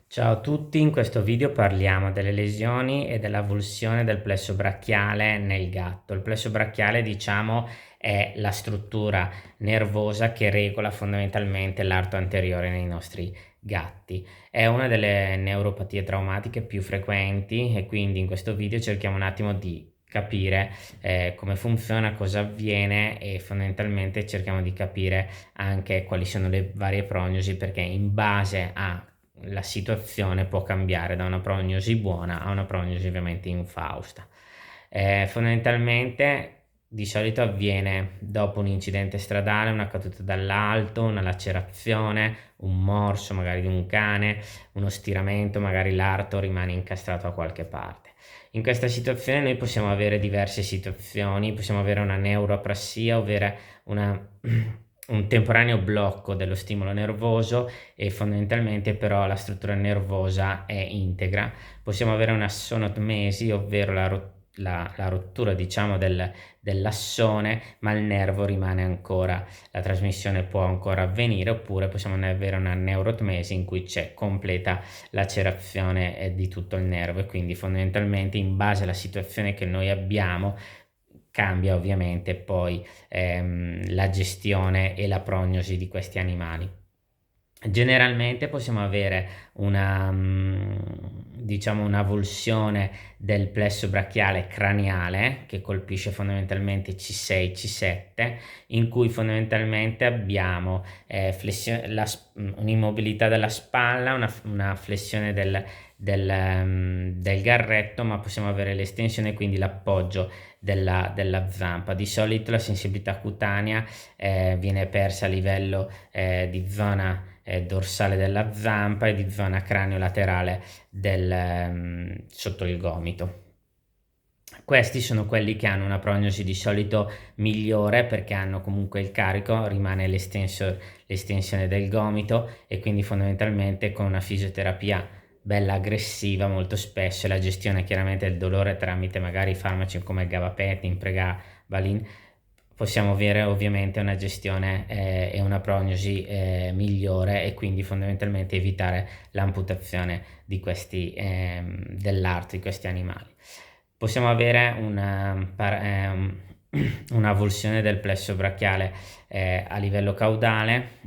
Ciao a tutti, in questo video parliamo delle lesioni e dell'avulsione del plesso brachiale nel gatto. Il plesso brachiale, diciamo, è la struttura nervosa che regola fondamentalmente l'arto anteriore nei nostri gatti. È una delle neuropatie traumatiche più frequenti e quindi in questo video cerchiamo un attimo di capire come funziona, cosa avviene e fondamentalmente cerchiamo di capire anche quali sono le varie prognosi, perché in base a la situazione può cambiare da una prognosi buona a una prognosi ovviamente infausta. Fondamentalmente di solito avviene dopo un incidente stradale, una caduta dall'alto, una lacerazione, un morso magari di un cane, uno stiramento, magari l'arto rimane incastrato a qualche parte. In questa situazione noi possiamo avere diverse situazioni, possiamo avere una neuroprassia, ovvero un temporaneo blocco dello stimolo nervoso e fondamentalmente però la struttura nervosa è integra. Possiamo avere una sonotmesi, ovvero la rottura, diciamo, dell'assone, ma il nervo rimane ancora, la trasmissione può ancora avvenire, oppure possiamo avere una neurotmesi in cui c'è completa lacerazione di tutto il nervo e quindi fondamentalmente in base alla situazione che noi abbiamo cambia ovviamente poi la gestione e la prognosi di questi animali. Generalmente possiamo avere diciamo un'avulsione del plesso brachiale craniale che colpisce fondamentalmente C6, C7, in cui fondamentalmente abbiamo un'immobilità della spalla, una flessione del garretto, ma possiamo avere l'estensione, quindi l'appoggio della zampa. Di solito la sensibilità cutanea viene persa a livello di zona dorsale della zampa e di zona cranio-laterale sotto il gomito. Questi sono quelli che hanno una prognosi di solito migliore perché hanno comunque il carico, rimane l'estensione del gomito e quindi fondamentalmente con una fisioterapia bella aggressiva molto spesso e la gestione chiaramente del dolore tramite magari farmaci come gabapentin, pregabalin, possiamo avere ovviamente una gestione e una prognosi migliore e quindi fondamentalmente evitare l'amputazione di dell'arto di questi animali. Possiamo avere un'avulsione del plesso brachiale a livello caudale,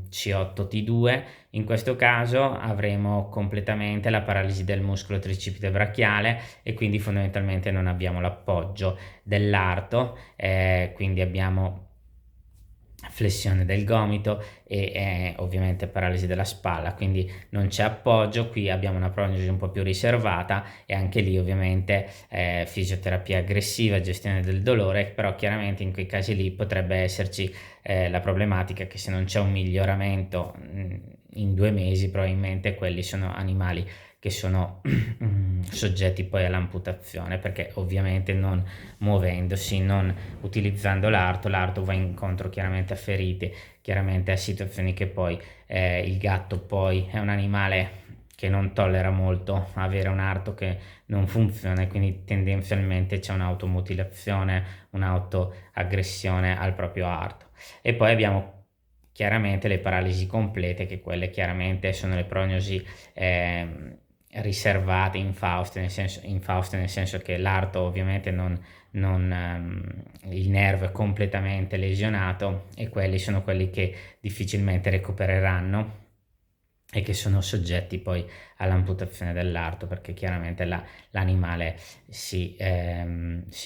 C8-T2. In questo caso avremo completamente la paralisi del muscolo tricipite brachiale e quindi fondamentalmente non abbiamo l'appoggio dell'arto, quindi abbiamo flessione del gomito e ovviamente paralisi della spalla, quindi non c'è appoggio. Qui abbiamo una prognosi un po' più riservata e anche lì ovviamente fisioterapia aggressiva, gestione del dolore, però chiaramente in quei casi lì potrebbe esserci la problematica che se non c'è un miglioramento in 2 mesi probabilmente quelli sono animali che sono soggetti poi all'amputazione, perché ovviamente non muovendosi, non utilizzando l'arto va incontro chiaramente a ferite, chiaramente a situazioni che poi il gatto poi è un animale che non tollera molto avere un arto che non funziona e quindi tendenzialmente c'è un'automutilazione, un'autoaggressione al proprio arto. E poi abbiamo chiaramente le paralisi complete, che quelle chiaramente sono le prognosi riservate, infauste nel senso che l'arto ovviamente il nervo è completamente lesionato e quelli sono quelli che difficilmente recupereranno e che sono soggetti poi all'amputazione dell'arto, perché chiaramente l'animale si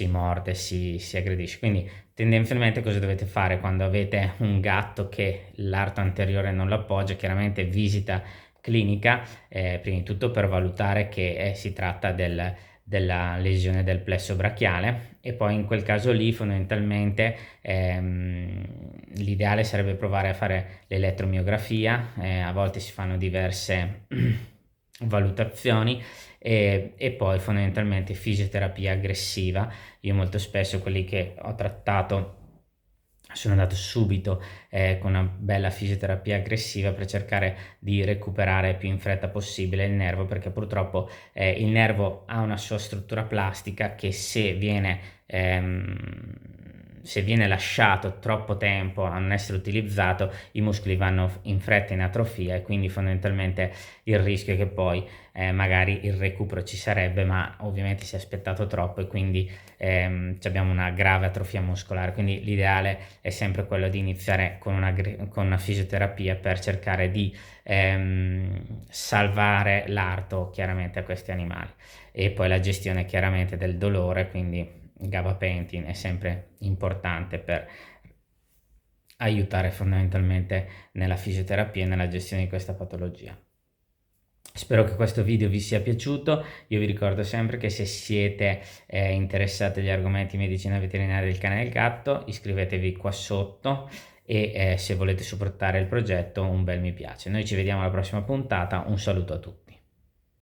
morde, si aggredisce. Quindi tendenzialmente cosa dovete fare quando avete un gatto che l'arto anteriore non lo appoggia? Chiaramente visita clinica, prima di tutto per valutare che si tratta della lesione del plesso brachiale e poi in quel caso lì fondamentalmente l'ideale sarebbe provare a fare l'elettromiografia, a volte si fanno diverse valutazioni e poi fondamentalmente fisioterapia aggressiva. Io molto spesso quelli che ho trattato sono andato subito con una bella fisioterapia aggressiva per cercare di recuperare più in fretta possibile il nervo, perché purtroppo il nervo ha una sua struttura plastica che se viene se viene lasciato troppo tempo a non essere utilizzato, i muscoli vanno in fretta in atrofia, e quindi fondamentalmente il rischio è che poi magari il recupero ci sarebbe, ma ovviamente si è aspettato troppo, e quindi abbiamo una grave atrofia muscolare. Quindi l'ideale è sempre quello di iniziare con una fisioterapia per cercare di salvare l'arto chiaramente a questi animali. E poi la gestione chiaramente del dolore, quindi gabapentin è sempre importante per aiutare fondamentalmente nella fisioterapia e nella gestione di questa patologia. Spero che questo video vi sia piaciuto. Io vi ricordo sempre che se siete interessati agli argomenti medicina veterinaria del cane e del gatto, iscrivetevi qua sotto, e se volete supportare il progetto, un bel mi piace. Noi ci vediamo alla prossima puntata, un saluto a tutti.